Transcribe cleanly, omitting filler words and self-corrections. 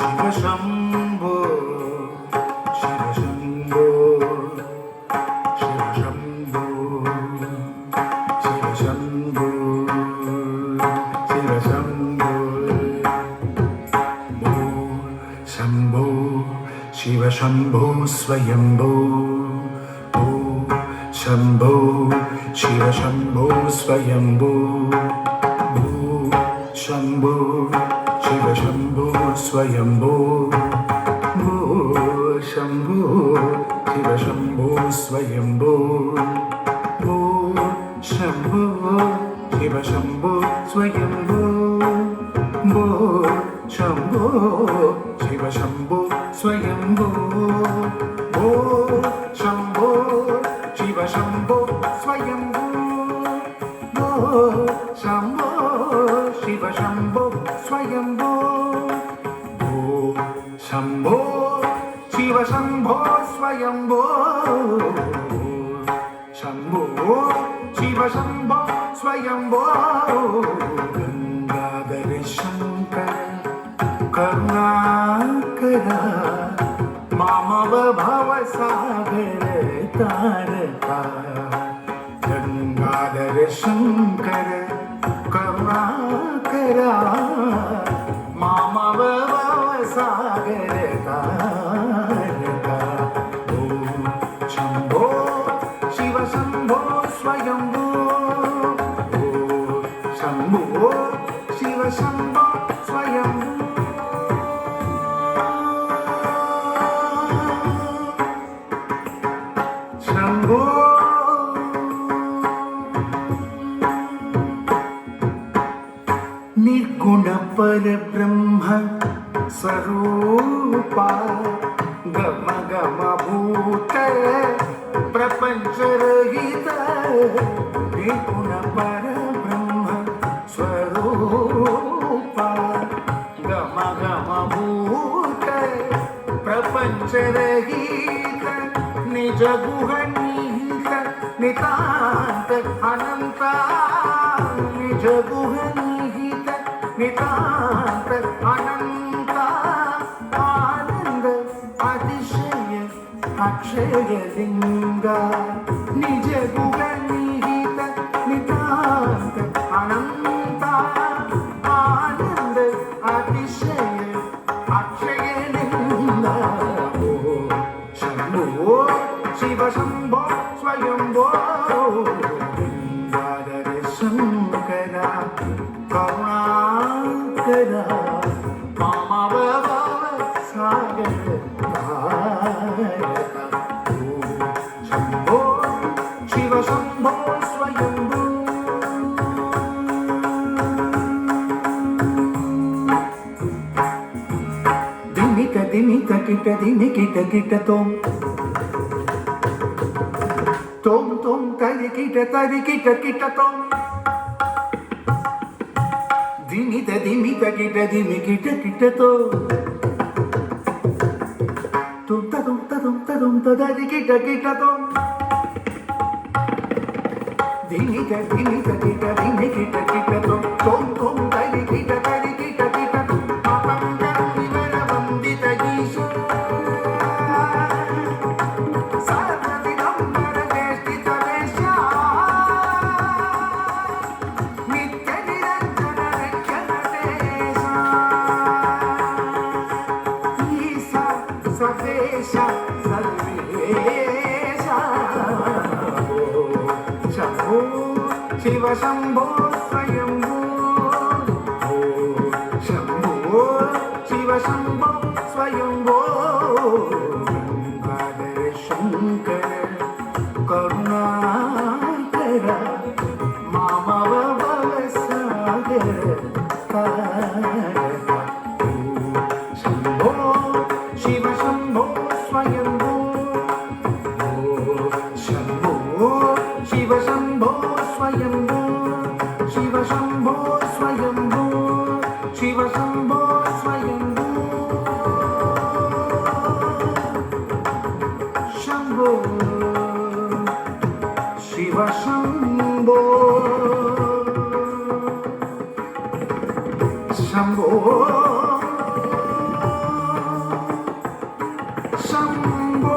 శివ శంభో శివ శంభో శివ శంభో శివ శంభో శివ శంభో భో శంభో శివ శంభో స్వయంభో భో శంభో శివ శంభో స్వయంభో భో శంభో శివ శంభో స్వయంభో భో శంభో శివ శంభో స్వయంభో భో శంభో శివ శంభో స్వయంభో భో శంభో శివ శంభో స్వయంభో భో శంభో శివ శంభో స్వయంభో భో శంభో శివ శంభో స్వయంభో భో శంభో శివ శంభో స్వయంభో శంభో శివ శంభో స్వయంభో గంగాధర శంకర కరుణాకర మామవ భవ సాగర తారక గంగాధర శంకర కరుణాకర మామవ భవ సాగర తారక ఓ శంభో శివ శంభో స్వయంభో ఓ శంభో శివ శంభో స్వయంభో శంభో నిర్గుణ పరబ్రహ్మ స్వరూప గమ గమ భూత ప్రపంచరహిత నిర్గుణ పరబ్రహ్మ స్వరూప గమ గమ భూత ప్రపంచరహిత నిజ గుహ నిహిత నితాంత అనంత నిజ గుహ నిహిత నితాంత అనంత ఆనంద అతిశయ అక్షయ లింగ నిజ గుహ నిహిత నితాంత అనంత ఆనంద అతిశయ అక్షయ లింగ శంభో శివ శంభో స్వయంభో గంగాధర శంకర కరుణాకర మామవ భవ సాగర తారక శంభో శివ శంభో స్వయంభో దిమిక దిమిక కిట దిమికిట కిటతో తోం తోం తరికిట తరికిట కిటతో దిమిత దిమిత కిట దిమికిట కిటతో తుంత తుంత తుంత తుంత తరికిట కిటతో దిమిక దిమిక కిట దిమికిట కిటతో తోం తోం తరికిట తరికిట కిటతో పతంగ వివర వందిత ఈశ సర్వేశ సర్వేశ శంభో శివ శంభో స్వయంభో శంభో శివ శంభో స్వయంభో గంగాధర శంకర కరుణాకర మామవ భవ సాగర తారక శంభో శివ శంభో స్వయంభో శంభో శివ శంభో స్వయంభో శివ శంభో స్వయంభో శివ శంభో స్వయంభో ಶಂಭೋ